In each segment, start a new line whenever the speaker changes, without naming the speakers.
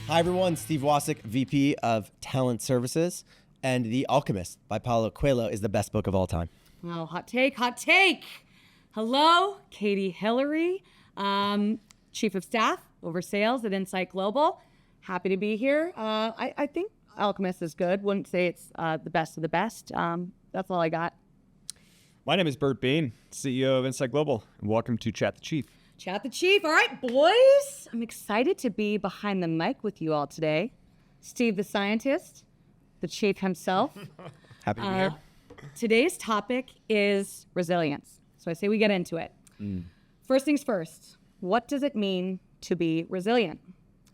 Hi, everyone. Steve Wasik, VP of Talent Services. And The Alchemist by Paulo Coelho is the best book of all time.
Oh, hot take, hot take. Hello, Katie Hillary, Chief of Staff over Sales at Insight Global. Happy to be here. I think Alchemist is good. Wouldn't say it's the best of the best. That's all I got.
My name is Bert Bean, CEO of Insight Global, and welcome to Chat the Chief.
Chat the Chief. All right, boys. I'm excited to be behind the mic with you all today. Steve the scientist, the chief himself.
Happy to be here.
Today's topic is resilience. So I say we get into it. First things first, what does it mean to be resilient?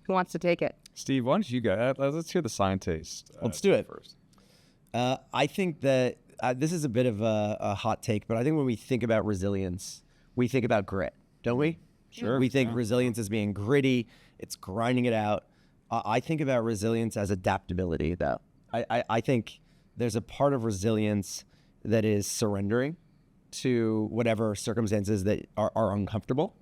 Who wants to take it?
Steve, why don't you go? Let's hear the scientist.
Let's do it
first.
I think that this is a bit of a hot take, but I think when we think about resilience, we think about grit, don't we?
Sure.
We think resilience as being gritty. It's grinding it out. I think about resilience as adaptability, though. I think there's a part of resilience that is surrendering to whatever circumstances that are uncomfortable.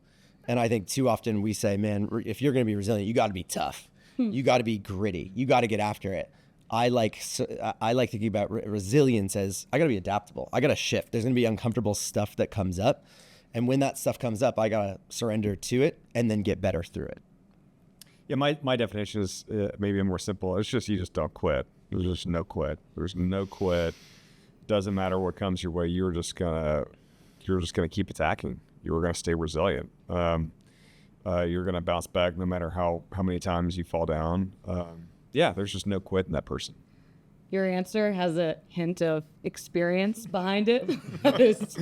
And I think too often we say, man, if you're going to be resilient, you got to be tough. You got to be gritty. You got to get after it. I like thinking about resilience as I got to be adaptable. I got to shift. There's going to be uncomfortable stuff that comes up. And when that stuff comes up, I got to surrender to it and then get better through it.
Yeah, my definition is maybe more simple. It's just you just don't quit. There's just no quit. There's no quit. Doesn't matter what comes your way. You're just gonna keep attacking. You're gonna stay resilient. You're gonna bounce back no matter how many times you fall down. Yeah, there's just no quit in that person.
Your answer has a hint of experience behind it. It's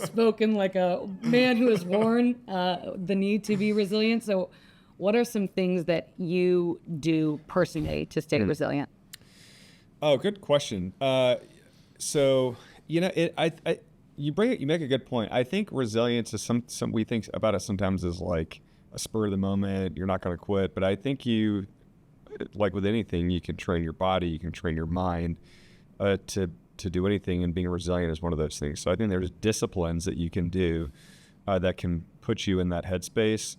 spoken like a man who has worn the need to be resilient. So what are some things that you do personally to stay resilient?
Oh, good question. So you make a good point. I think resilience is some we think about it sometimes as like a spur of the moment. You're not going to quit, but I think you, like with anything, you can train your body, you can train your mind to do anything, and being resilient is one of those things. So I think there's disciplines that you can do that can put you in that headspace.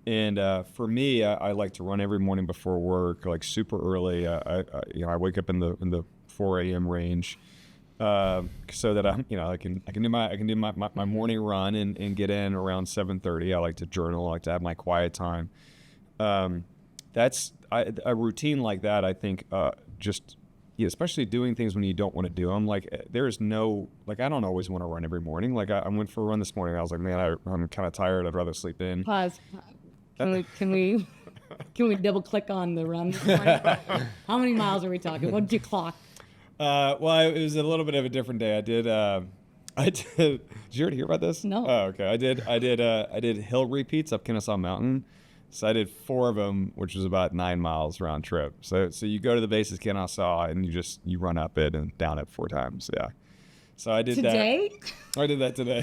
And for me, I like to run every morning before work, like super early. I wake up in the 4 a.m. range, so that I can do my morning run and get in around 7:30. I like to journal. I like to have my quiet time. That's a routine like that. I think especially doing things when you don't want to do them. Like there is no I don't always want to run every morning. Like I went for a run this morning. I was like, man, I'm kind of tired. I'd rather sleep in.
Pause. Can we double click on the run this morning? How many miles are we talking? What did you clock?
Well, it was a little bit of a different day. I did. Did you already hear about this?
No.
Oh, okay. I did hill repeats up Kennesaw Mountain. So I did 4 of them, which was about 9 miles round trip. So you go to the base of Kennesaw and you run up it and down it 4 times. Yeah. So I did
today?
that. I did that today.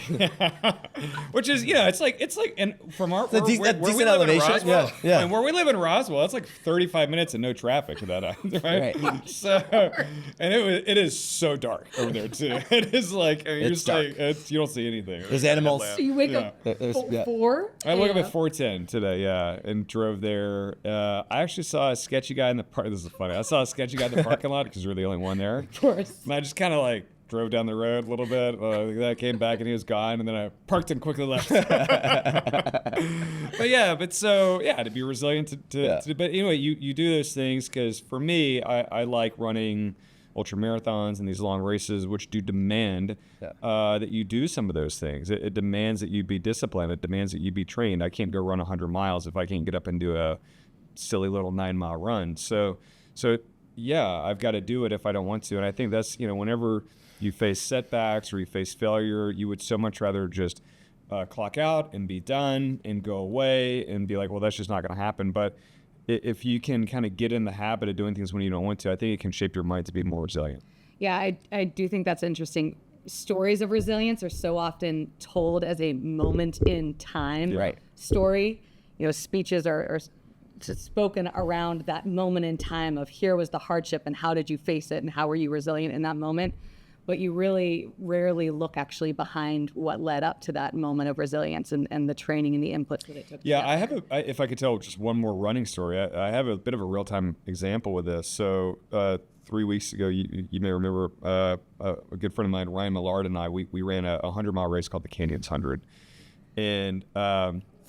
Which is, it's like, and from our, where we
decent
live
elevation.
in Roswell,
Yeah.
and where we live in Roswell, it's like 35 minutes and no traffic that right? So, and it is so dark over there too. It is like, you're just like, you don't see anything.
There's animals.
So you wake up 4?
I woke up at 4:10 today, and drove there. I actually saw a sketchy guy in the park. This is funny. I saw a sketchy guy in the parking lot because we're the only one there.
Of course.
And I just kind of drove down the road a little bit. Then I came back and he was gone, and then I parked and quickly left. To be resilient but anyway, you do those things because for me, I like running ultra marathons and these long races, which do demand that you do some of those things. It demands that you be disciplined. It demands that you be trained. I can't go run 100 miles if I can't get up and do a silly little 9-mile run. So yeah, I've got to do it if I don't want to. And I think that's, whenever you face setbacks or you face failure, you would so much rather just clock out and be done and go away and be like, well, that's just not going to happen. But if you can kind of get in the habit of doing things when you don't want to, I think it can shape your mind to be more resilient.
Yeah, I do think that's interesting. Stories of resilience are so often told as a moment in time story. Speeches are spoken around that moment in time of here was the hardship and how did you face it and how were you resilient in that moment. but you really rarely look actually behind what led up to that moment of resilience and the training and the inputs that it took.
Yeah, if I could tell just one more running story, I have a bit of a real-time example with this. So 3 weeks ago, you may remember a good friend of mine, Ryan Millard, and I, we ran a 100-mile race called the Canyons 100. And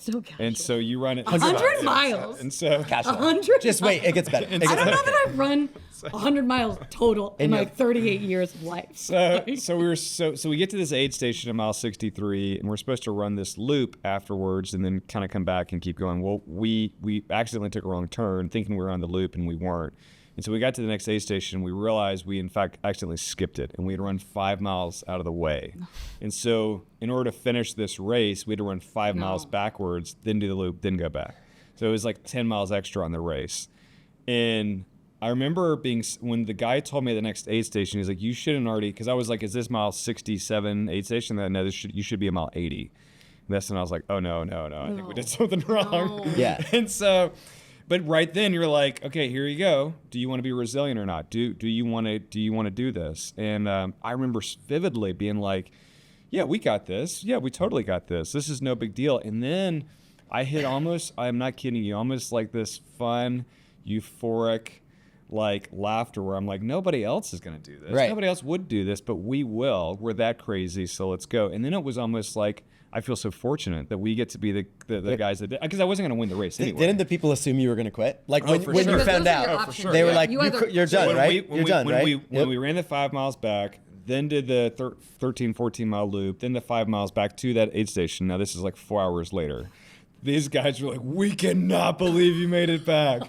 so casual.
and so you run it
100 miles.
And so
100.
Just wait, it gets better.
I don't know that I've run 100 miles total in my 38 years of life.
So we get to this aid station at mile 63, and we're supposed to run this loop afterwards, and then kind of come back and keep going. Well, we accidentally took a wrong turn, thinking we were on the loop, and we weren't. And so we got to the next aid station, and we realized we in fact accidentally skipped it, and we had run 5 miles out of the way. And so in order to finish this race, we had to run 5 miles backwards, then do the loop, then go back. So it was like 10 miles extra on the race. And I remember when the guy told me at the next aid station, he's like, you shouldn't already, because I was like, is this mile 67 aid station? No, you should be a mile 80. And that's when I was like, oh, no, I think we did something wrong.
No.
Yeah.
And so, but right then you're like, okay, here you go. Do you want to be resilient or not? Do you want to do this? And I remember vividly being like, yeah, we got this. Yeah, we totally got this. This is no big deal. And then I hit almost, I'm not kidding you, almost like this fun, euphoric, like laughter where I'm like, nobody else is going to do this.
Right.
Nobody else would do this, but we will. We're that crazy, so let's go. And then it was almost like, I feel so fortunate that we get to be the guys that did, because I wasn't going to win the race anyway.
Didn't the people assume you were going to quit? Like when
for
you
sure.
found
Those are your
out,
options.
they were
Yeah.
like,
You either-
you're done, right? You're done, right?
When we ran the 5 miles back, then did the 13, 14 mile loop, then the 5 miles back to that aid station. Now this is like 4 hours later. These guys were like, we cannot believe you made it back.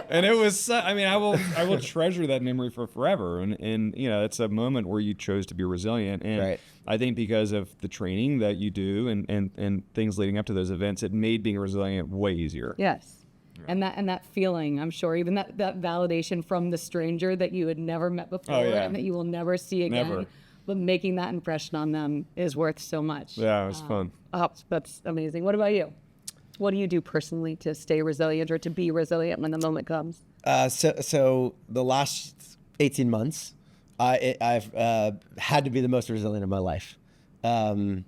And it was, I mean, I will treasure that memory for forever. And you know, it's a moment where you chose to be resilient. And
Right.
I think because of the training that you do and things leading up to those events, it made being resilient way easier.
Yes. And that feeling, I'm sure, even that validation from the stranger that you had never met before and that you will never see again.
Never.
But making that impression on them is worth so much.
Yeah, it was fun.
Oh, that's amazing. What about you? What do you do personally to stay resilient or to be resilient when the moment comes?
So the last 18 months, I've had to be the most resilient of my life. And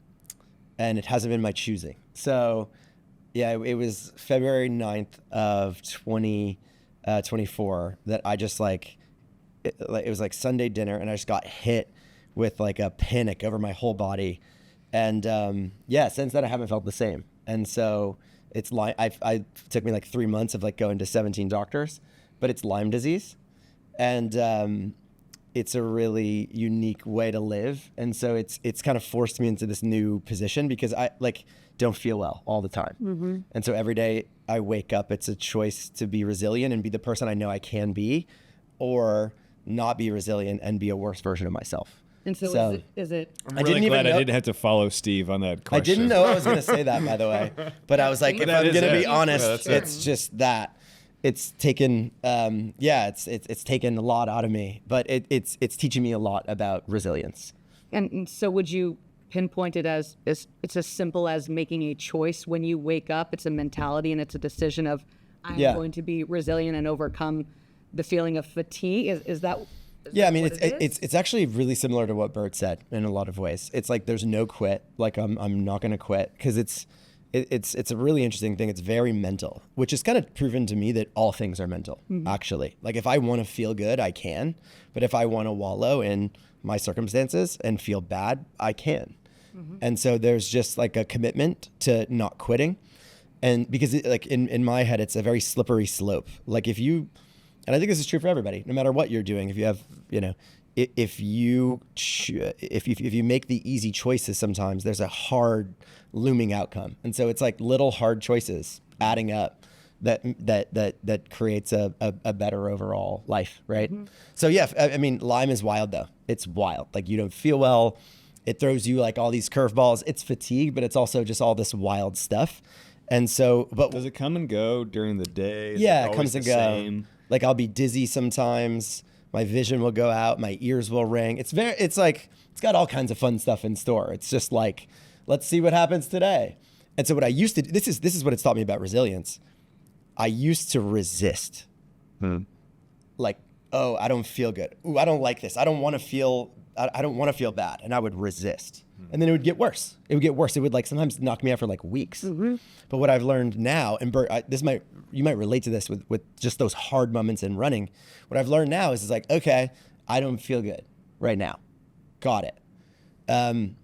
it hasn't been my choosing. So yeah, it was February 9th of 2024 that I just it was like Sunday dinner, and I just got hit with like a panic over my whole body. And since then I haven't felt the same. And so it's I took me like 3 months of like going to 17 doctors, but it's Lyme disease. And it's a really unique way to live. And so it's kind of forced me into this new position because I don't feel well all the time. Mm-hmm. And so every day I wake up, it's a choice to be resilient and be the person I know I can be, or not be resilient and be a worse version of myself.
And so is it
I'm really glad I didn't have to follow Steve on that question.
I didn't know I was going to say that, by the way. But I was like, if I'm going to be honest, it's just that. It's taken, it's taken a lot out of me. But it's teaching me a lot about resilience.
And so would you pinpoint it as it's as simple as making a choice when you wake up? It's a mentality and it's a decision of, I'm going to be resilient and overcome the feeling of fatigue. Is that...
Yeah, I mean, it's actually really similar to what Bert said in a lot of ways. It's like there's no quit. Like I'm not going to quit, because it's a really interesting thing. It's very mental, which has kind of proven to me that all things are mental. Mm-hmm. Actually, like if I want to feel good, I can. But if I want to wallow in my circumstances and feel bad, I can. Mm-hmm. And so there's just like a commitment to not quitting, and because in my head, it's a very slippery slope. Like if you... And I think this is true for everybody, no matter what you're doing. If you have, if you make the easy choices, sometimes there's a hard looming outcome. And so it's like little hard choices adding up that creates a better overall life, right? Mm-hmm. So yeah, I mean, Lyme is wild though. It's wild. Like you don't feel well. It throws you like all these curveballs. It's fatigue, but it's also just all this wild stuff. And so, but
does it come and go during the day?
Yeah, it comes and go. Like I'll be dizzy sometimes. My vision will go out. My ears will ring. It's got all kinds of fun stuff in store. It's just like, let's see what happens today. And so what I used to do, this is what it's taught me about resilience. I used to resist. Like, oh, I don't feel good. Ooh, I don't like this. I don't want to feel I don't want to feel bad. And I would resist. And then it would get worse. It would get worse. It would like sometimes knock me out for like weeks. But what I've learned now, and Bert, you might relate to this with just those hard moments in running. What I've learned now is like, okay, I don't feel good right now. Got it. I'm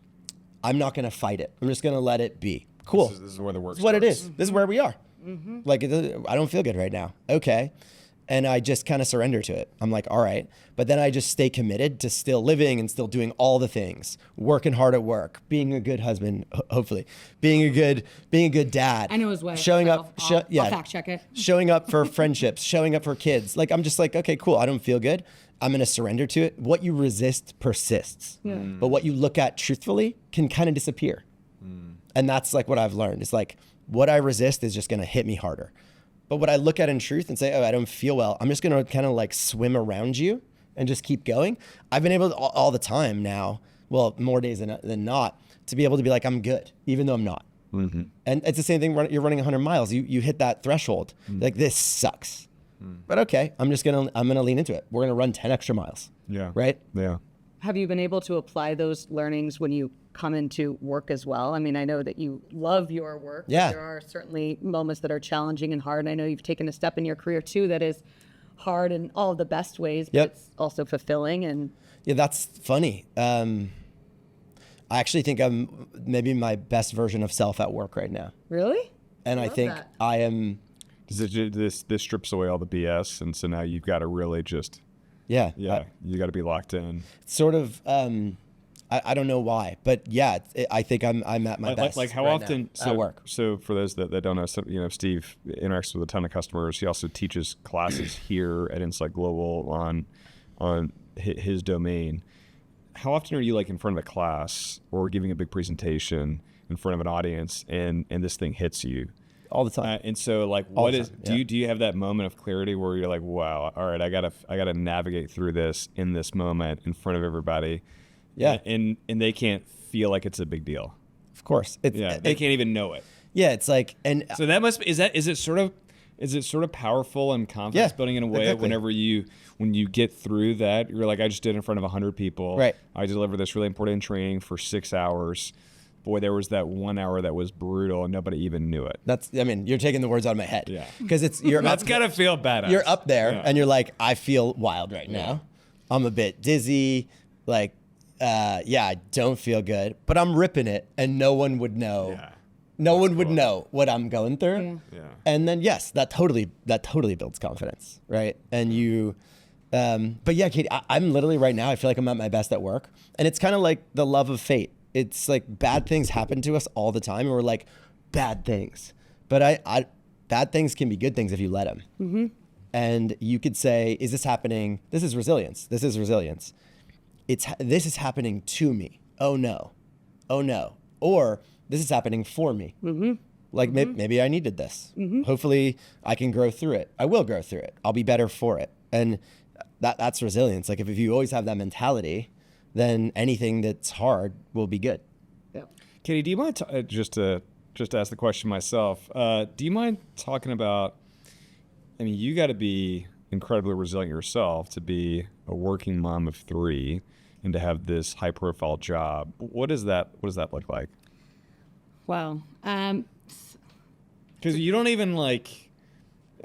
not going to fight it. I'm just going to let it be. Cool.
This is where the work
This is what it
starts.
is. This is where we are. Like, I don't feel good right now. Okay. And I just kind of surrender to it. I'm like, all right. But then I just stay committed to still living and still doing all the things, working hard at work, being a good husband, hopefully, being a good dad.
I know his way.
Showing
so
up.
I'll fact check it.
Showing up for friendships, showing up for kids. Like, I'm just like, okay, cool. I don't feel good. I'm going to surrender to it. What you resist persists.
Yeah.
But what you look at truthfully can kind of disappear. And that's like what I've learned. It's like what I resist is just going to hit me harder. But what I look at in truth and say, oh, I don't feel well, I'm just going to kind of like swim around you and just keep going. I've been able to all the time now, well, more days than not, to be able to be like, I'm good, even though I'm not. And it's the same thing. You're running 100 miles. You hit that threshold. Like, this sucks. But okay, I'm going to lean into it. We're going to run 10 extra miles.
Yeah.
Right?
Yeah.
Have you been able to apply those learnings when you come into work as well? I mean, I know that you love your work.
Yeah.
But there are certainly moments that are challenging and hard. And I know you've taken a step in your career too that is hard in all of the best ways, but it's also fulfilling. And
yeah, that's funny. I actually think I'm maybe my best version of self at work right now.
really?
And I
love
think
that.
I am,
This strips away all the BS, and so now you've got to really just
yeah.
you got to be locked in.
Sort of, I don't know why, but yeah, I think I'm at my best.
Like how
right
often
now, at work?
So for those that don't know, Steve interacts with a ton of customers. He also teaches classes here at Insight Global on his domain. How often are you like in front of a class or giving a big presentation in front of an audience and this thing hits you?
All the time.
And so like
All
what
the
is
time,
do you have that moment of clarity where you're like, wow, all right, I gotta navigate through this in this moment in front of everybody?
Yeah.
And they can't feel like it's a big deal.
Of course.
They can't even know it.
Yeah, it's like, and
So that must be, is it sort of powerful and confidence building in a way
exactly.
when you get through that, you're like, I just did it in front of 100 people.
Right.
I delivered this really important training for 6 hours. Boy, there was that 1 hour that was brutal and nobody even knew it.
you're taking the words out of my head.
Yeah.
Because you're
That's gotta feel badass.
You're up there
Yeah.
and you're like, I feel wild right now. I'm a bit dizzy. Like, I don't feel good, but I'm ripping it and no one would know.
Yeah.
No one would know what I'm going through.
Yeah.
And then yes, that totally builds confidence, right? And you, but yeah, Katie, I'm literally right now, I feel like I'm at my best at work, and it's kind of like the love of fate. It's like bad things happen to us all the time, and we're like, bad things, but bad things can be good things if you let them. And you could say, is this happening? This is resilience. This is resilience. This is happening to me. Oh no, or this is happening for me. Like maybe I needed this. Hopefully I can grow through it. I will grow through it. I'll be better for it. And that's resilience. Like if you always have that mentality, then anything that's hard will be good.
Yeah.
Katie, do you mind just to ask the question myself? Do you mind talking about? I mean, you got to be incredibly resilient yourself to be a working mom of 3 and to have this high-profile job. What does that look like?
Wow.
Because you don't even like.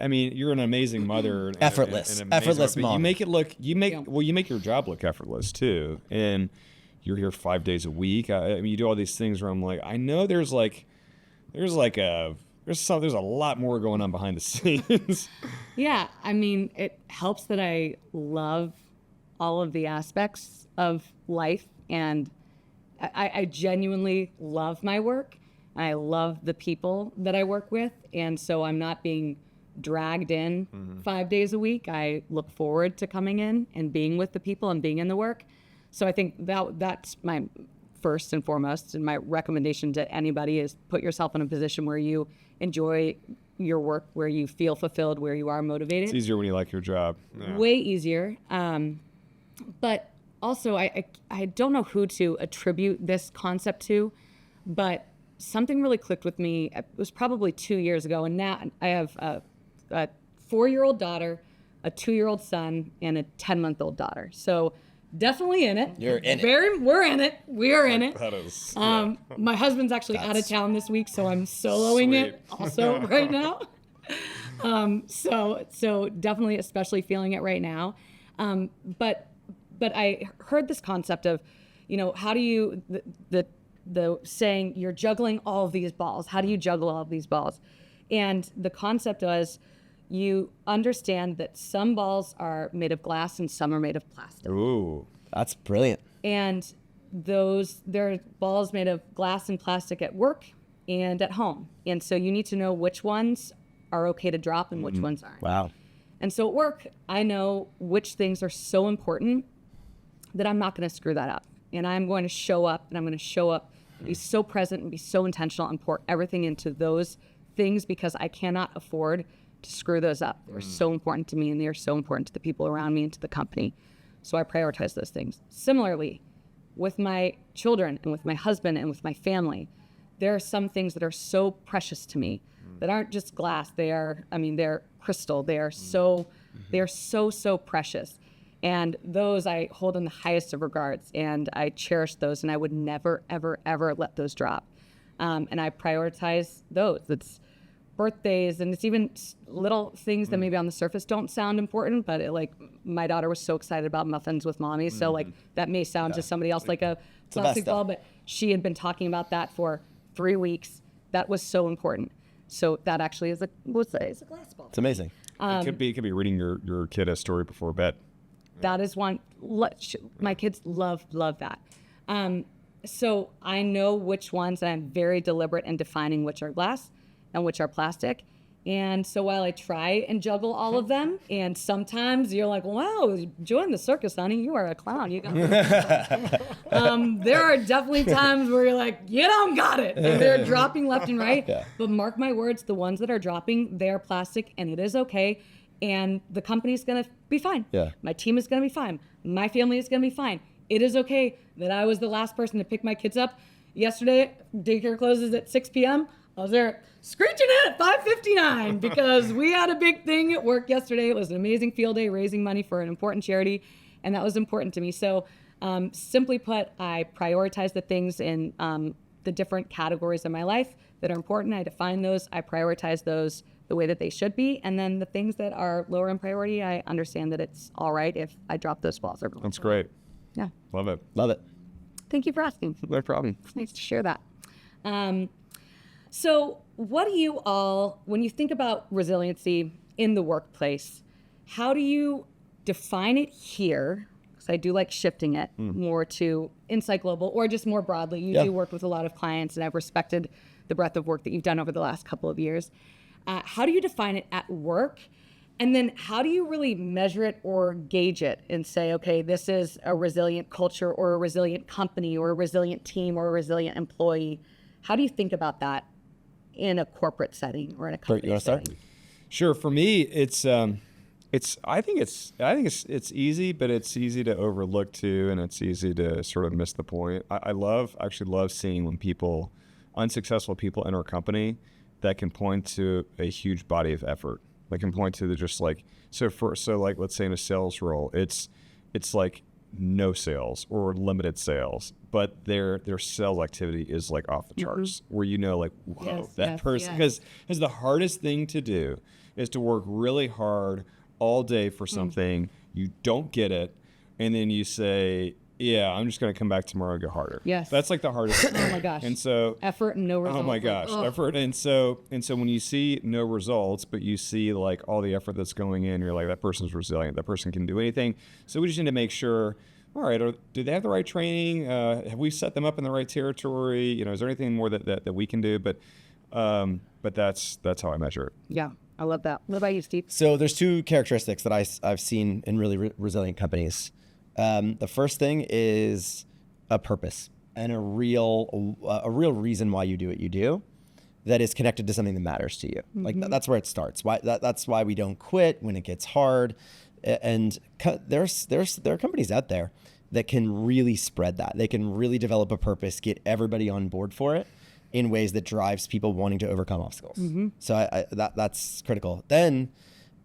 I mean, you're an amazing mother. And
Effortless.
and amazing
Effortless
but
mom.
You make it look. You make your job look effortless too, and you're here 5 days a week. I mean, you do all these things where I'm like, I know there's a lot more going on behind the scenes.
Yeah, I mean, it helps that I love all of the aspects of life, and I genuinely love my work. I love the people that I work with, and so I'm not being dragged in 5 days a week. I look forward to coming in and being with the people and being in the work. So I think that's my first and foremost, and my recommendation to anybody is put yourself in a position where you enjoy your work, where you feel fulfilled, where you are motivated.
It's easier when you like your job. Yeah.
Way easier. But also, I don't know who to attribute this concept to, but something really clicked with me. It was probably 2 years ago, and now I have a 4-year-old daughter, a 2-year-old son, and a 10-month-old daughter. So definitely in it.
You're in it.
We're in it. We're in it.
That is.
My husband's actually out of town this week, so I'm soloing it also right now. So definitely, especially feeling it right now. But I heard this concept of, how do you, the saying, you're juggling all of these balls. How do you juggle all of these balls? And the concept was, you understand that some balls are made of glass and some are made of plastic.
Ooh.
That's brilliant.
And there are balls made of glass and plastic at work and at home. And so you need to know which ones are okay to drop and which ones aren't.
Wow.
And so at work, I know which things are so important that I'm not going to screw that up. And I'm going to show up, and be so present and be so intentional and pour everything into those things, because I cannot afford to screw those up. They're so important to me, and they're so important to the people around me and to the company. So I prioritize those things. Similarly, with my children and with my husband and with my family, there are some things that are so precious to me that aren't just glass. They're crystal. They are so precious. And those I hold in the highest of regards, and I cherish those, and I would never, ever, ever let those drop. And I prioritize those. It's birthdays, and it's even little things that maybe on the surface don't sound important, but my daughter was so excited about muffins with mommy, so that may sound to somebody else like a plastic ball, but she had been talking about that for 3 weeks. That was so important. So that actually is a glass ball.
It's amazing.
It could be reading your kid a story before bed.
That is one. My kids love that. So I know which ones, and I'm very deliberate in defining which are glass and which are plastic. And so while I try and juggle all of them, and sometimes you're like, wow, join the circus, honey. You are a clown. You got there are definitely times where you're like, you don't got it. And they're dropping left and right. Yeah. But mark my words, the ones that are dropping, they're plastic, and it is okay. And the company's going to be fine.
Yeah.
My team is going to be fine. My family is going to be fine. It is okay that I was the last person to pick my kids up. Yesterday, daycare closes at 6 p.m. I was there screeching in at 5:59 because we had a big thing at work yesterday. It was an amazing field day raising money for an important charity, and that was important to me. So simply put, I prioritize the things in the different categories of my life that are important. I define those. I prioritize those the way that they should be. And then the things that are lower in priority, I understand that it's all right if I drop those balls.
That's great.
Yeah.
Love it.
Love it.
Thank you for asking.
No problem.
It's nice to share that. So what do you all, when you think about resiliency in the workplace, how do you define it here? Because I do like shifting it more to Insight Global, or just more broadly. You do work with a lot of clients, and I've respected the breadth of work that you've done over the last couple of years. How do you define it at work? And then how do you really measure it or gauge it and say, okay, this is a resilient culture or a resilient company or a resilient team or a resilient employee? How do you think about that in a corporate setting or in a company
You want to start?
setting?
Sure. For me, it's I think it's easy, but it's easy to overlook too, and it's easy to sort of miss the point. I actually love seeing when unsuccessful people enter a company that can point to a huge body of effort. Like can point to let's say in a sales role, it's like no sales or limited sales, but their sales activity is like off the charts, where whoa, person, because the hardest thing to do is to work really hard all day for something, you don't get it, and then you say, yeah, I'm just going to come back tomorrow and go harder.
Yes.
That's like the hardest thing.
Oh my gosh.
And so
effort and no results.
Oh my gosh, effort. And so when you see no results, but you see like all the effort that's going in, you're like, that person's resilient. That person can do anything. So we just need to make sure, all right, do they have the right training? Have we set them up in the right territory? Is there anything more that we can do? But that's how I measure it.
Yeah, I love that. What about you, Steve?
So there's two characteristics that I've seen in really resilient companies. The first thing is a purpose and a real reason why you do what you do that is connected to something that matters to you. Like that's where it starts. That's why we don't quit when it gets hard. And there are companies out there that can really spread that. They can really develop a purpose, get everybody on board for it in ways that drives people wanting to overcome obstacles. So that's critical. Then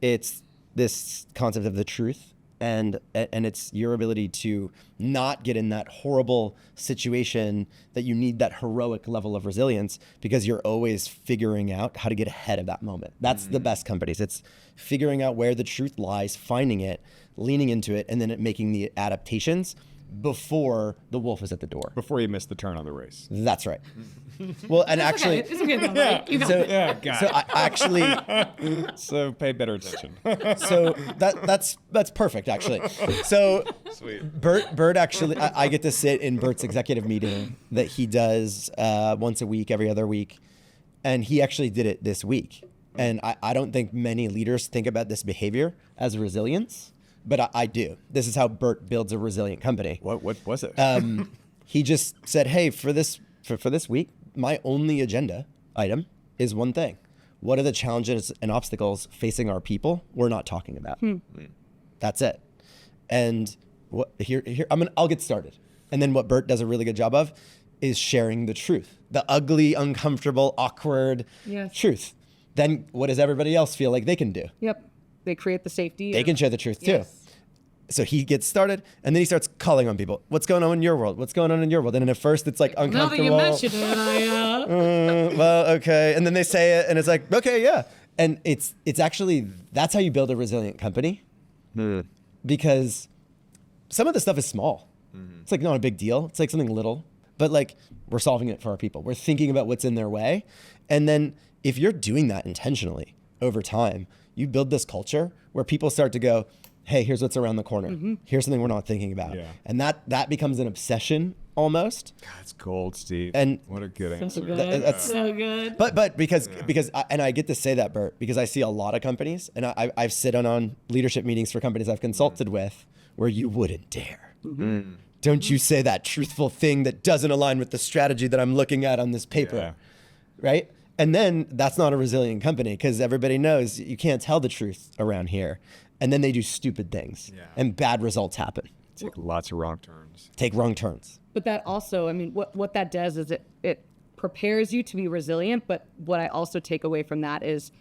it's this concept of the truth and it's your ability to not get in that horrible situation that you need that heroic level of resilience, because you're always figuring out how to get ahead of that moment. That's the best companies. It's figuring out where the truth lies, finding it, leaning into it, and then making the adaptations before the wolf is at the door.
Before you miss the turn on the race.
That's right. Well, and actually,
It's okay though, right? You got it.
so I actually,
So pay better attention.
so that's perfect actually. So
Sweet.
Bert actually, I get to sit in Bert's executive meeting that he does once a week, every other week, and he actually did it this week. And I don't think many leaders think about this behavior as resilience, but I do. This is how Bert builds a resilient company.
What was it?
He just said, hey, for this week, my only agenda item is one thing. What are the challenges and obstacles facing our people we're not talking about? That's it. And I'll get started. And then what Bert does a really good job of is sharing the truth, the ugly, uncomfortable, awkward truth. Then what does everybody else feel like they can do?
Yep. They create the safety.
They can share the truth too.
Yes.
So he gets started, and then he starts calling on people. What's going on in your world? What's going on in your world? And at first, it's like uncomfortable.
Now that you mentioned it,
Well, okay. And then they say it, and it's like, okay, yeah. And it's actually, that's how you build a resilient company, because some of the stuff is small. It's like not a big deal. It's like something little, but like we're solving it for our people. We're thinking about what's in their way. And then if you're doing that intentionally over time, you build this culture where people start to go, hey, here's what's around the corner. Here's something we're not thinking about.
Yeah.
And that becomes an obsession almost.
God, it's gold, Steve.
And
what a good answer.
so good.
That's-
So good.
But because I get to say that, Bert, because I see a lot of companies, and I've sit on leadership meetings for companies I've consulted with where you wouldn't dare. Don't you say that truthful thing that doesn't align with the strategy that I'm looking at on this paper, right? And then that's not a resilient company, because everybody knows you can't tell the truth around here. And then they do stupid things, and bad results happen.
Take lots of wrong turns.
Take wrong turns.
But that also, I mean, what that does is it prepares you to be resilient. But what I also take away from that is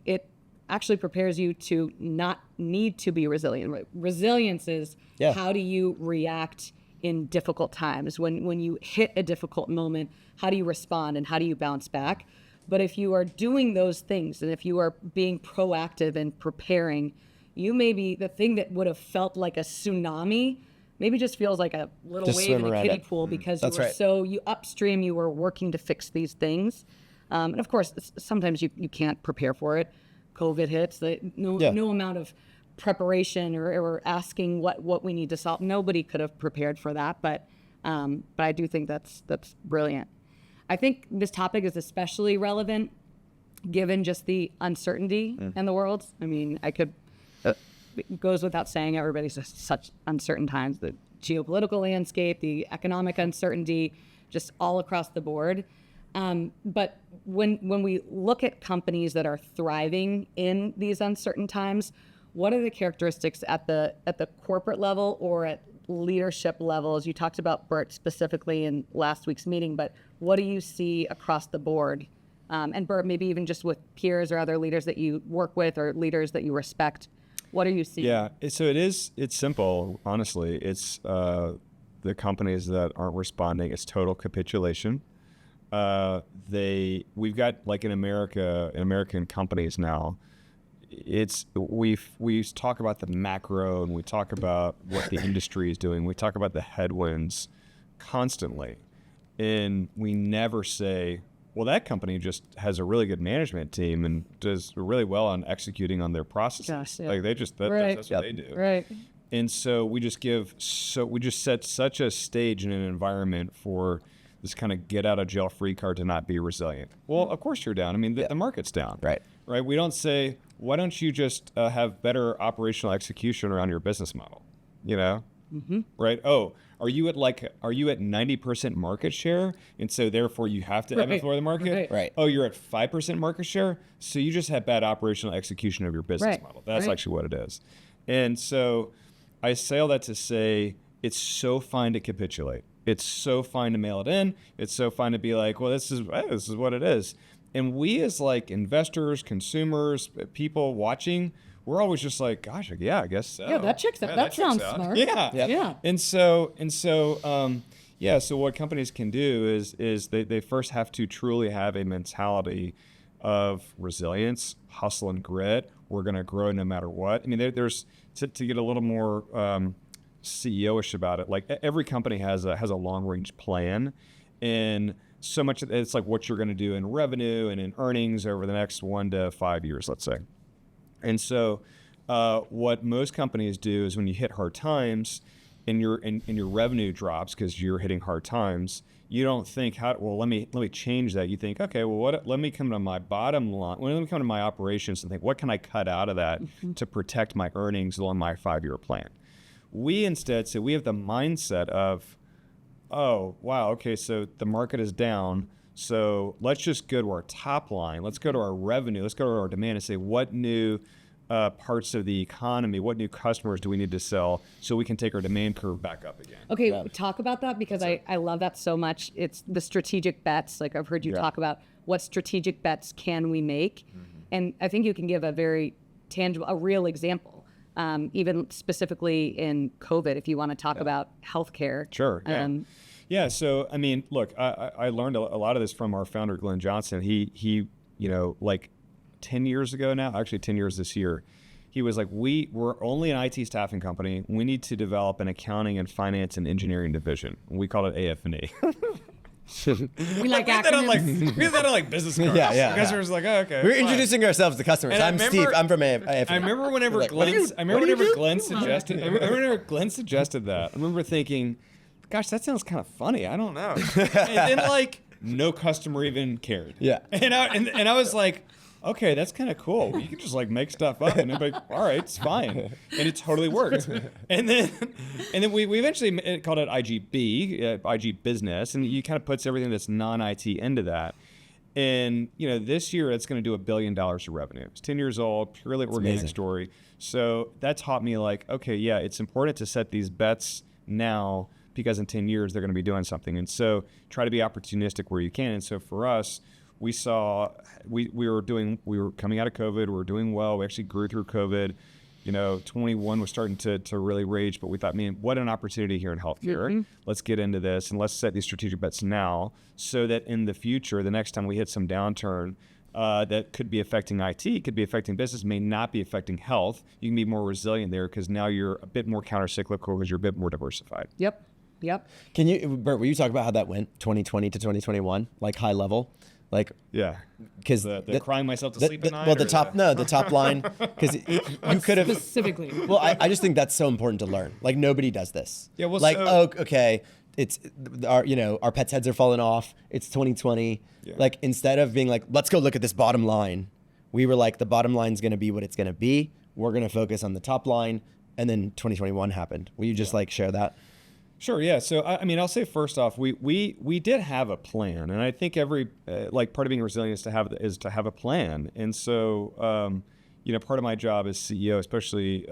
it actually prepares you to not need to be resilient. Right? Resilience is how do you react in difficult times? When you hit a difficult moment, how do you respond and how do you bounce back? But if you are doing those things, and if you are being proactive and preparing, you maybe the thing that would have felt like a tsunami maybe just feels like a little
Just
wave
swim
in a
around
kiddie
it.
pool, because
That's
you were
right.
you upstream, you were working to fix these things. And of course, sometimes you can't prepare for it. COVID hits, no amount of preparation or asking what we need to solve. Nobody could have prepared for that, but I do think that's brilliant. I think this topic is especially relevant given just the uncertainty in the world. I mean, it goes without saying, everybody's just such uncertain times, the geopolitical landscape, the economic uncertainty, just all across the board. But when we look at companies that are thriving in these uncertain times, what are the characteristics at the corporate level or at leadership levels? You talked about Bert specifically in last week's meeting, but what do you see across the board? And Bert, maybe even just with peers or other leaders that you work with or leaders that you respect, what are you seeing?
Yeah, so it's simple, honestly. It's the companies that aren't responding, it's total capitulation. We've got, like in American companies now, we talk about the macro and we talk about what the industry is doing. We talk about the headwinds constantly, and we never say, well, that company just has a really good management team and does really well on executing on their processes.
Gosh, yeah.
Like they just that's what they do.
Right.
And so we just set such a stage and an environment for this kind of get out of jail free card to not be resilient. Well, of course you're down. I mean, the market's down.
Right.
We don't say, why don't you just have better operational execution around your business model? Right? Oh, are you at 90% market share, and so therefore you have to ebb and flow the market?
Right.
Oh, you're at 5% market share, so you just have bad operational execution of your business model. That's actually what it is. And so I say all that to say it's so fine to capitulate. It's so fine to mail it in. It's so fine to be like, well, this is what it is. And we as like investors, consumers, people watching, we're always just like, gosh, yeah, I guess so.
Yeah, that checks out.
Yeah,
That sounds
checks out.
smart.
Yeah.
Yeah.
And so, so what companies can do is they first have to truly have a mentality of resilience, hustle and grit. We're going to grow no matter what. I mean, there's to get a little more CEO-ish about it. Like every company has a long-range plan, and so much it's like what you're going to do in revenue and in earnings over the next 1 to 5 years, let's say. And so, what most companies do is when you hit hard times, and your revenue drops because you're hitting hard times, you don't think let me change that. You think, okay, well, let me come to my bottom line. Let me come to my operations and think, what can I cut out of that to protect my earnings along my 5-year plan? We instead say we have the mindset of, oh, wow, okay, so the market is down. So let's just go to our top line. Let's go to our revenue. Let's go to our demand and say, what new parts of the economy, what new customers do we need to sell so we can take our demand curve back up again?
Okay, talk about that because I love that so much. It's the strategic bets. Like I've heard you talk about what strategic bets can we make. And I think you can give a very tangible, a real example. Even specifically in COVID, if you want to talk about healthcare.
Sure. Yeah. So, I mean, look, I learned a lot of this from our founder, Glenn Johnson. He, like 10 years ago now, actually 10 years this year, he was like, we're only an IT staffing company. We need to develop an accounting and finance and engineering division. We called it AF&E.
We like acronyms.
We had that on like business cards.
Yeah.
Customers were like, oh, okay.
We're
fine.
introducing ourselves to customers.
And I
I'm
remember-
Steve. I'm from AF.
I remember whenever
Like,
Glenn suggested. I remember whenever Glenn suggested that. I remember thinking, "Gosh, that sounds kind of funny." I don't know. And then like no customer even cared.
Yeah.
And I was like, okay, that's kind of cool. You can just like make stuff up, and everybody, all right, it's fine, and it totally worked. And then we eventually called it IGB, IG Business, and you kind of puts everything that's non-IT into that. And this year it's going to do $1 billion of revenue. It's 10 years old, purely organic
amazing.
story. So that taught me like, okay, yeah, it's important to set these bets now because in 10 years they're going to be doing something. And so try to be opportunistic where you can. And so for us, we saw we were coming out of COVID. We were doing well. We actually grew through COVID. 21 was starting to really rage, but we thought, man, what an opportunity here in healthcare. Let's get into this and let's set these strategic bets now so that in the future, the next time we hit some downturn that could be affecting IT, could be affecting business, may not be affecting health, you can be more resilient there because now you're a bit more counter-cyclical because you're a bit more diversified.
Yep.
Can you, Bert, will you talk about how that went 2020 to 2021, like high level? Like,
yeah,
because
the crying myself to sleep at night.
Well, the top line, because you could have
Specifically.
Well, I just think that's so important to learn. Like nobody does this.
Yeah, well,
like
so-
okay, it's our pets' heads are falling off. It's 2020.
Yeah.
Like instead of being like, let's go look at this bottom line, we were like, the bottom line's going to be what it's going to be. We're going to focus on the top line, and then 2021 happened. Will you just like share that?
Sure. Yeah. So I mean, I'll say first off, we did have a plan, and I think every like part of being resilient is to have a plan. And so part of my job as CEO, especially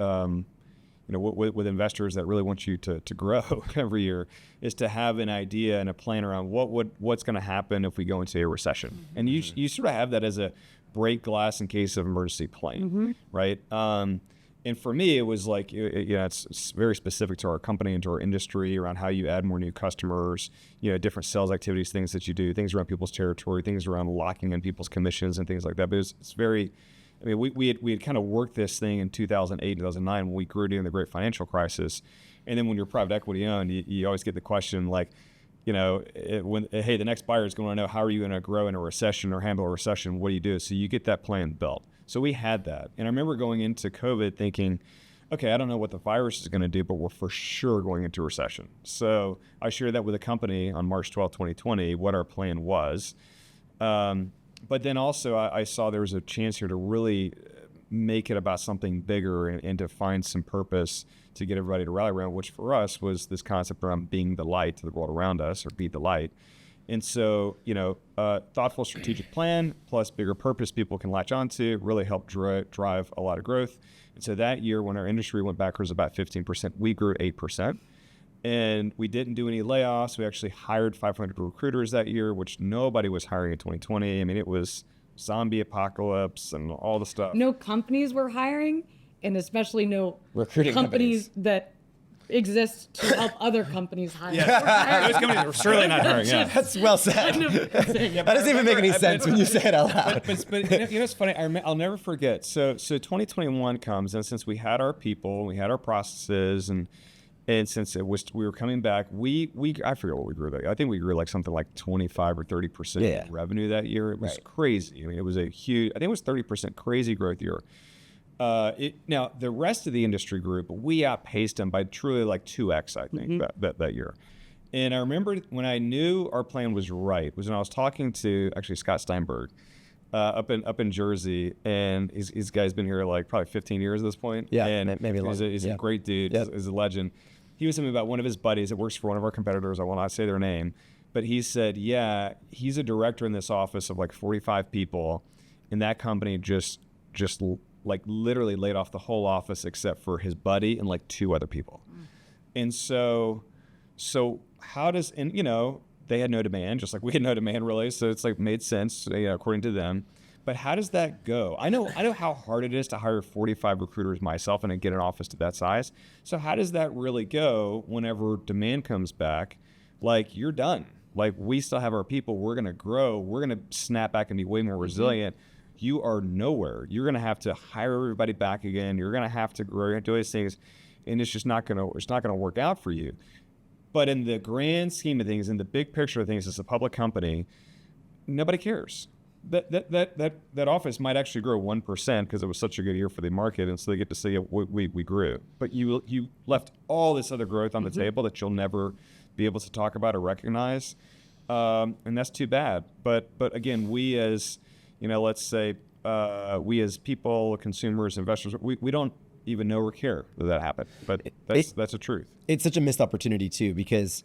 with investors that really want you to grow every year, is to have an idea and a plan around what's going to happen if we go into a recession. And you sort of have that as a break glass in case of emergency plan, right? And for me, it was like, it's very specific to our company and to our industry around how you add more new customers, different sales activities, things that you do, things around people's territory, things around locking in people's commissions and things like that. But it's very, I mean, we had kind of worked this thing in 2008, 2009 when we grew during the great financial crisis. And then when you're private equity owned, you always get the question like, hey, the next buyer is going to know how are you going to grow in a recession or handle a recession? What do you do? So you get that plan built. So we had that. And I remember going into COVID thinking, okay, I don't know what the virus is going to do, but we're for sure going into a recession. So I shared that with the company on March 12, 2020, what our plan was. But then also I saw there was a chance here to really make it about something bigger and to find some purpose to get everybody to rally around, which for us was this concept around being the light to the world around us, or be the light. And so, thoughtful strategic plan plus bigger purpose people can latch onto really helped drive a lot of growth. And so that year when our industry went backwards about 15%, we grew at 8%. And we didn't do any layoffs. We actually hired 500 recruiters that year, which nobody was hiring in 2020. I mean, it was zombie apocalypse and all the stuff.
No companies were hiring, and especially no
Recruiting companies
that exist to help other companies hire.
Yeah, those companies were certainly not hiring. Yeah.
That's well said. That doesn't even make any sense when you say it out loud.
But you know, it's funny. I'll never forget. So 2021 comes, and since we had our people, we had our processes, and since we were coming back, I forget what we grew. I think we grew like something like 25 or 30% revenue that year. It was crazy. I mean, it was a huge. I think it was 30% crazy growth year. Now the rest of the industry group, we outpaced them by truly like 2x, I think, that year. And I remember when I knew our plan was right was when I was talking to actually Scott Steinberg up in Jersey, and his guy's been here like probably 15 years at this point.
Yeah,
and
maybe longer.
He's a great dude.
Yep.
He's a legend. He was telling me about one of his buddies that works for one of our competitors. I will not say their name, but he said, yeah, he's a director in this office of like 45 people, and that company just like literally laid off the whole office except for his buddy and like 2 other people. And so how does, and you know, they had no demand, just like we had no demand really. So it's like made sense, you know, according to them. But how does that go? I know how hard it is to hire 45 recruiters myself and get an office to that size. So how does that really go whenever demand comes back? Like, you're done. Like, we still have our people. We're going to grow. We're going to snap back and be way more resilient. You are nowhere. You're going to have to hire everybody back again. You're going to have to grow, do these things, and it's just not going to work out for you. But in the grand scheme of things, in the big picture of things, as a public company, nobody cares. That office might actually grow 1% because it was such a good year for the market, and so they get to see we grew. But you left all this other growth on the table that you'll never be able to talk about or recognize, and that's too bad. But again, we as, you know, let's say we as people, consumers, investors, we don't even know or care that happened. But that's the truth.
It's such a missed opportunity too, because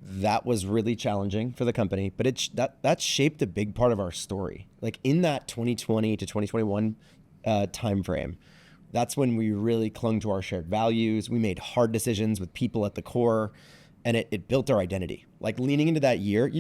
that was really challenging for the company, but that shaped a big part of our story. Like in that 2020 to 2021 timeframe, that's when we really clung to our shared values. We made hard decisions with people at the core, and it built our identity. Like leaning into that year,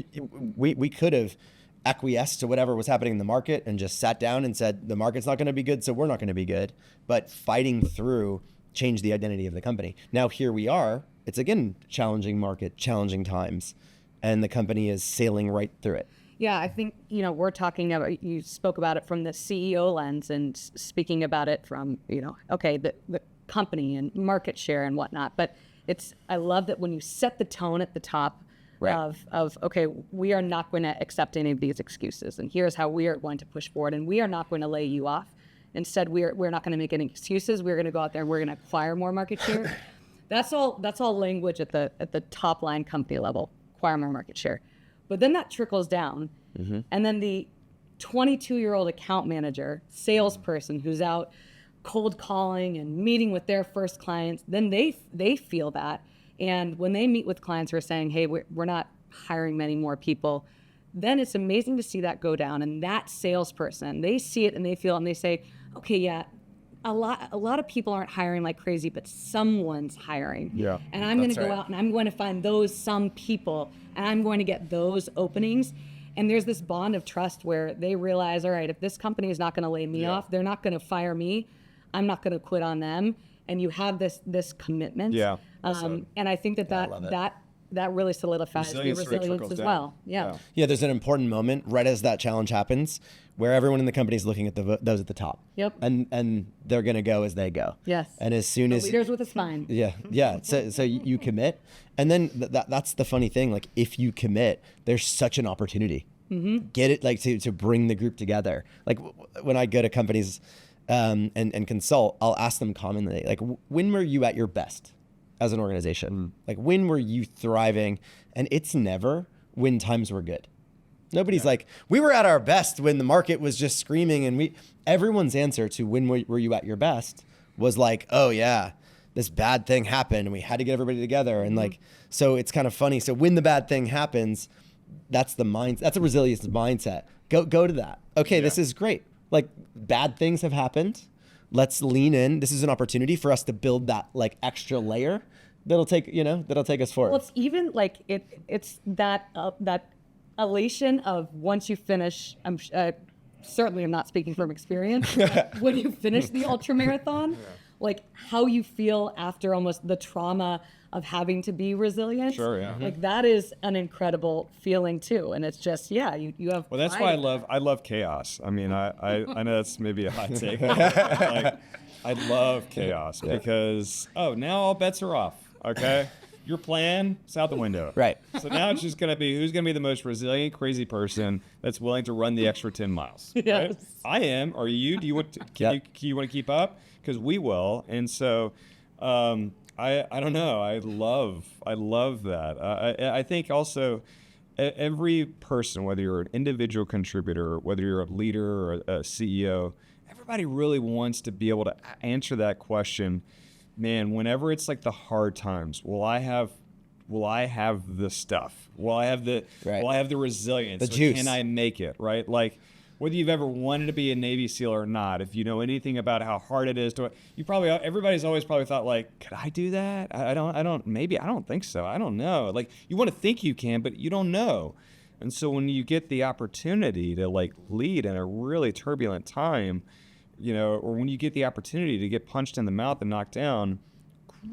we could have acquiesced to whatever was happening in the market and just sat down and said, the market's not going to be good, so we're not going to be good. But fighting through changed the identity of the company. Now here we are. It's again, challenging market, challenging times, and the company is sailing right through it.
Yeah, I think, you know, we're talking about, you spoke about it from the CEO lens and speaking about it from, you know, okay, the company and market share and whatnot. But I love that when you set the tone at the top of, okay, we are not going to accept any of these excuses. And here's how we are going to push forward. And we are not going to lay you off. Instead, we're not going to make any excuses. We're going to go out there and we're going to acquire more market share. That's all language at the top line company level, acquire more market share. But then that trickles down, and then the 22-year-old account manager, salesperson who's out cold calling and meeting with their first clients, then they feel that. And when they meet with clients who are saying, hey, we're not hiring many more people, then it's amazing to see that go down. And that salesperson, they see it and they feel it and they say, okay, yeah, a lot of people aren't hiring like crazy, but someone's hiring.
Yeah,
and I'm going to go out and I'm going to find those some people, and I'm going to get those openings. And there's this bond of trust where they realize, all right, if this company is not going to lay me off, they're not going to fire me, I'm not going to quit on them. And you have this commitment.
Yeah.
And I think that really solidifies your resilience as well. Yeah.
Yeah, there's an important moment right as that challenge happens where everyone in the company is looking at those at the top.
Yep.
And they're going to go as they go.
Yes.
And as soon as
leaders with a spine.
Yeah. So you commit, and then that's the funny thing. Like if you commit, there's such an opportunity. Get it, like to bring the group together. Like when I go to companies and consult, I'll ask them commonly, like, when were you at your best as an organization? Like, when were you thriving? And it's never when times were good. Nobody's like, we were at our best when the market was just screaming, and everyone's answer to when were you at your best was like, oh yeah, this bad thing happened and we had to get everybody together. And like, so it's kind of funny. So when the bad thing happens, that's a resilience mindset. Go to that. Okay, this is great. Like, bad things have happened. Let's lean in. This is an opportunity for us to build that like extra layer that'll take us forward.
Well, it's even like it's that elation of once you finish. Certainly I'm not speaking from experience. When you finish the ultra marathon, like how you feel after almost the trauma of having to be resilient.
Sure, yeah.
Like that is an incredible feeling too. And it's just, you have.
Well, that's why I love chaos. I mean, I know that's maybe a hot take. Like, I love chaos because, now all bets are off. Okay. Your plan is out the window.
Right.
So now it's just going to be who's going to be the most resilient, crazy person that's willing to run the extra 10 miles. Right?
Yes.
I am. Are you? Do you want to, you want to keep up? Because we will. And so I don't know. I love that. I think also every person, whether you're an individual contributor, whether you're a leader or a CEO, everybody really wants to be able to answer that question. Man, whenever it's like the hard times, will I have the stuff? Will I have the resilience?
The juice.
Can I make it? Right? Like whether you've ever wanted to be a Navy SEAL or not, if you know anything about how hard it is to, everybody's always probably thought like, could I do that? I don't think so. I don't know. Like you want to think you can, but you don't know. And so when you get the opportunity to like lead in a really turbulent time, or when you get the opportunity to get punched in the mouth and knocked down,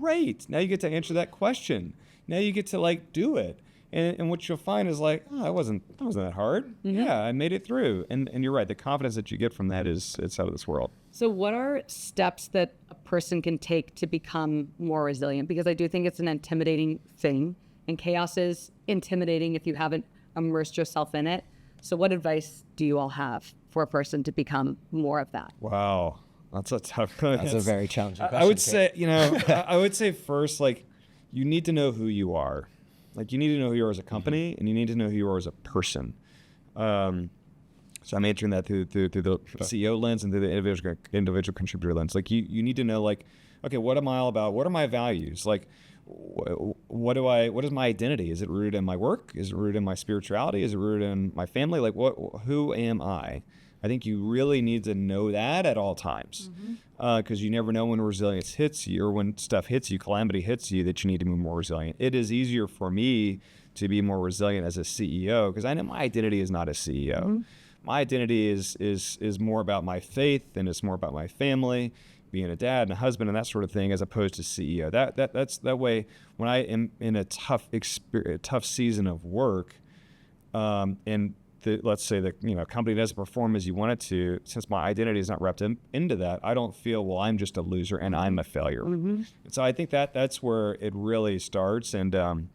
great. Now you get to answer that question. Now you get to like do it. And what you'll find is like, that wasn't that hard. Mm-hmm. Yeah, I made it through. And you're right. The confidence that you get from that it's out of this world.
So what are steps that a person can take to become more resilient? Because I do think it's an intimidating thing, and chaos is intimidating if you haven't immersed yourself in it. So what advice do you all have for a person to become more of that?
Wow. That's a tough
That's a very challenging question.
I would say, I would say first, like, you need to know who you are. Like, you need to know who you are as a company, and you need to know who you are as a person. So I'm answering that through the CEO lens and through the individual contributor lens. Like, you need to know, like, okay, what am I all about? What are my values? Like, what is my identity? Is it rooted in my work? Is it rooted in my spirituality? Is it rooted in my family? Like, who am I? I think you really need to know that at all times, because you never know when resilience hits you or when stuff hits you, calamity hits you, that you need to be more resilient. It is easier for me to be more resilient as a CEO because I know my identity is not a CEO. Mm-hmm. My identity is more about my faith, and it's more about my family, being a dad and a husband and that sort of thing, as opposed to CEO. That's that way. When I am in a tough season of work, and let's say the company doesn't perform as you want it to, since my identity is not wrapped into that, I don't feel, well, I'm just a loser and I'm a failure. Mm-hmm. And so I think that's where it really starts, and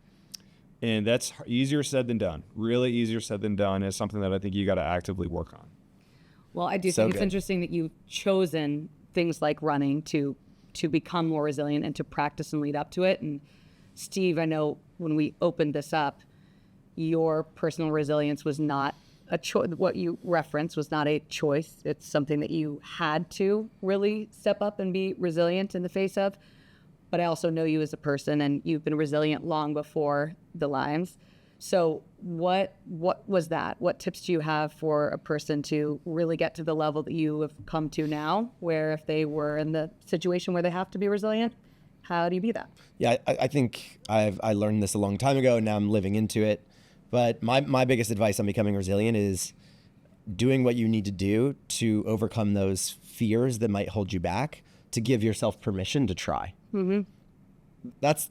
that's easier said than done. Really easier said than done is something that I think you got to actively work on.
Well, I do think it's interesting that you've chosen things like running to become more resilient and to practice and lead up to it. And Steve, I know when we opened this up, your personal resilience was not a choice. What you referenced was not a choice. It's something that you had to really step up and be resilient in the face of. But I also know you as a person, and you've been resilient long before the Lions. So what was that? What tips do you have for a person to really get to the level that you have come to now, where if they were in the situation where they have to be resilient, how do you be that?
Yeah, I think I learned this a long time ago, and now I'm living into it. But my biggest advice on becoming resilient is doing what you need to do to overcome those fears that might hold you back, to give yourself permission to try. Mm-hmm. That's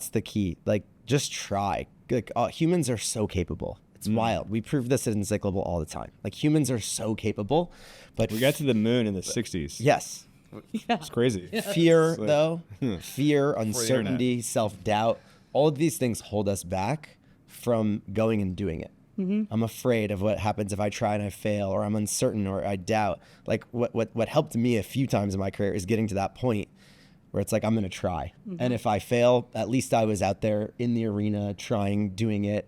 the key. Like, just try. Like, humans are so capable. It's wild. We prove this in Cyclable all the time. Like, humans are so capable, but
we got to the moon in the 60s.
Yes.
Yeah.
It's crazy.
Fear, though, fear, uncertainty, self-doubt, all of these things hold us back from going and doing it. Mm-hmm. I'm afraid of what happens if I try and I fail, or I'm uncertain, or I doubt. Like, what helped me a few times in my career is getting to that point where it's like, I'm going to try. Mm-hmm. And if I fail, at least I was out there in the arena trying, doing it.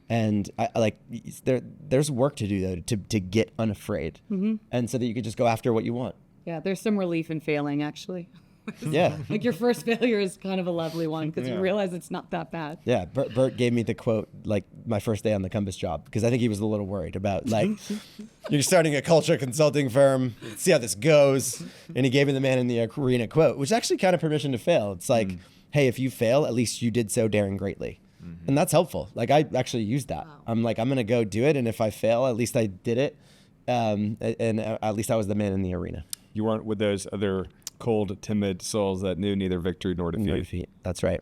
And there's work to do, though, to get unafraid. Mm-hmm. And so that you could just go after what you want.
Yeah, there's some relief in failing, actually.
Yeah.
Like, your first failure is kind of a lovely one, because you realize it's not that bad.
Yeah, Bert gave me the quote, like, my first day on the Compass job, because I think he was a little worried about, like, you're starting a culture consulting firm, see how this goes. And he gave me the man in the arena quote, which is actually kind of permission to fail. It's like, hey, if you fail, at least you did so daring greatly. And that's helpful. Like I actually use that.
Wow.
I'm like, I'm going to go do it. And if I fail, at least I did it. And at least I was the man in the arena.
You weren't with those other cold, timid souls that knew neither victory nor defeat.
No defeat. That's right.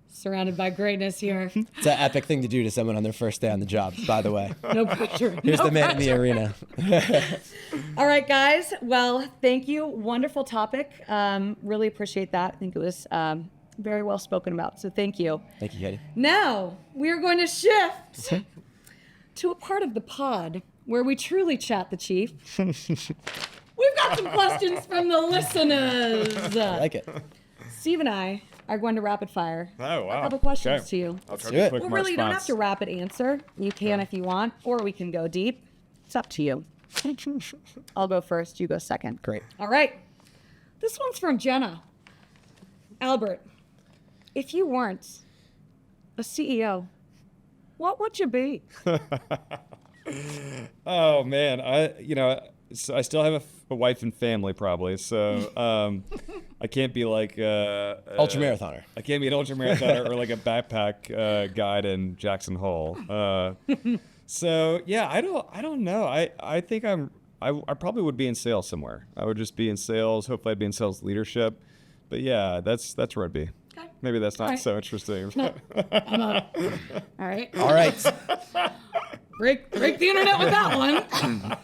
Surrounded by greatness here.
It's an epic thing to do to someone on their first day on the job, by the way.
No pressure.
Here's
no
the man in the
pressure.
arena.
All right, guys. Well, thank you. Wonderful topic. Really appreciate that. I think it was very well spoken about. So thank you.
Thank you, Katie.
Now we are going to shift to a part of the pod where we truly chat the chief. We've got some questions from the listeners.
I like it.
Steve and I are going to rapid fire
Oh, wow.
a couple questions
Okay.
to you.
I'll try
do
to
it.
click
Well,
my
really, you don't have
response.
to rapid answer. You can if you want, or we can go deep. It's up to you. I'll go first. You go second.
Great.
All right. This one's from Jenna. Albert, if you weren't a CEO, what would you be?
Oh man, I still have a wife and family probably, so I can't be like
Ultra marathoner.
I can't be an ultra marathoner or like a backpack guide in Jackson Hole. So yeah, I don't know. I think I probably would be in sales somewhere. I would just be in sales. Hopefully, I'd be in sales leadership. But yeah, that's where I'd be.
Okay.
Maybe that's not
All right.
so interesting.
I'm up. All right.
All right.
Break the internet with that one.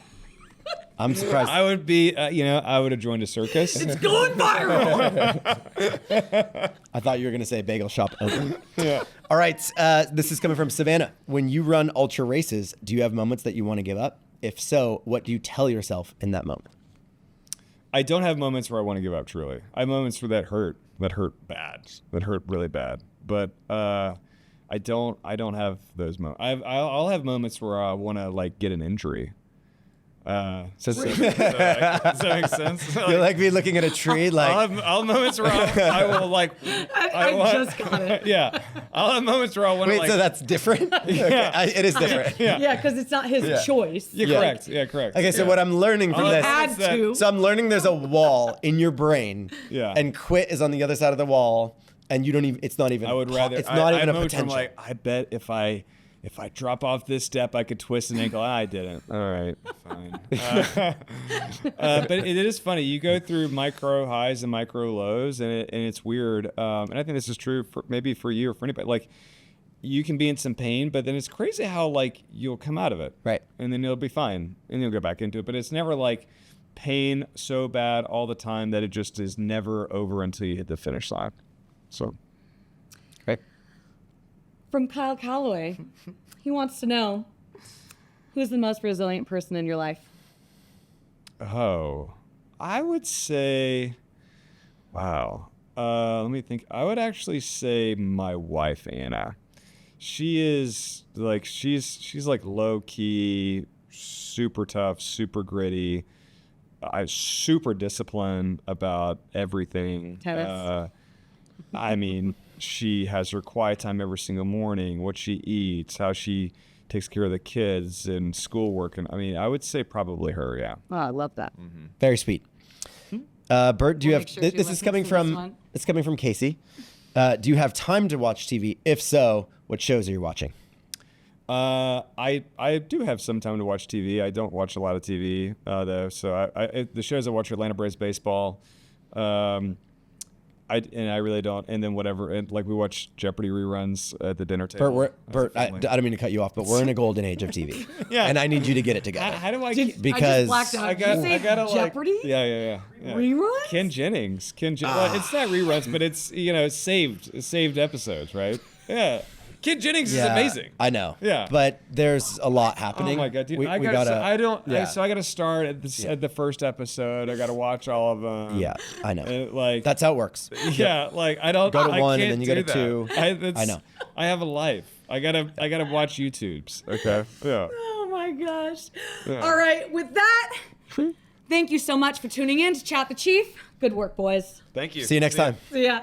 I'm surprised.
I would be, I would have joined a circus.
It's going viral.
I thought you were going to say bagel shop open.
Yeah.
All right. This is coming from Savannah. When you run ultra races, do you have moments that you want to give up? If so, what do you tell yourself in that moment?
I don't have moments where I want to give up. Truly, I have moments where that hurt bad, that hurt really bad. But I don't have those moments. I'll have moments where I want to like get an injury. Does that make sense?
You'll like be looking at a tree like,
I'll have moments where I will like.
I just got it.
Yeah, I'll have moments where I want to
wait,
like.
so that's different? Okay, it is different.
Yeah, because it's not his choice.
You're
Yeah.
correct. Yeah, correct.
Okay, so
Yeah.
what I'm learning from
I'll
this.
add
Had to.
So I'm learning there's a wall in your brain.
Yeah.
And quit is on the other side of the wall, and you don't even. It's not even.
I would rather.
It's not even a
moments where I'm
potential.
like, I bet if I drop off this step, I could twist an ankle. I didn't. All right, fine. But it is funny. You go through micro highs and micro lows, and it's weird. And I think this is true for maybe for you or for anybody. Like, you can be in some pain, but then it's crazy how like you'll come out of it,
Right.
And then you'll be fine, and you'll go back into it. But it's never like pain so bad all the time that it just is never over until you hit the finish line. So.
Okay.
From Kyle Calloway, he wants to know who's the most resilient person in your life.
Oh, I would say, wow. Let me think. I would actually say my wife, Anna. She is like, she's like low key, super tough, super gritty. Super disciplined about everything.
Tennis.
I mean, she has her quiet time every single morning, what she eats, how she takes care of the kids and schoolwork. And I mean, I would say probably her, yeah.
Oh, I love that.
Very sweet. Bert, do you
We'll
have?
make sure she
This is
listens
coming
to this
from.
one.
It's coming from Casey. Do you have time to watch TV? If so, what shows are you watching?
I do have some time to watch TV. I don't watch a lot of TV though. So the shows I watch are Atlanta Braves baseball. I really don't. And then whatever. And like we watch Jeopardy reruns at the dinner table.
Bert, I don't mean to cut you off, but we're in a golden age of TV.
Yeah.
And I need you to get it together.
How do I?
Because
I just blacked out.
I
Did you say
gotta like.
Jeopardy?
Yeah.
Reruns?
Ken Jennings. Well, it's not reruns, but it's saved episodes, right? Yeah. Ken Jennings is amazing.
I know.
Yeah.
But there's a lot happening.
Oh my god, dude!
We gotta.
So I gotta start at the first episode. I gotta watch all of them.
Yeah, I know.
And, like
That's how it works.
yeah, like I don't
Go to
I
one, and
can't
then you
do
go to two.
that.
I know.
I have a life. I gotta watch YouTubes. Okay. Yeah.
Oh my gosh.
Yeah.
All right, with that, thank you so much for tuning in to Chat the Chief. Good work, boys.
Thank you.
See you next time.
See ya.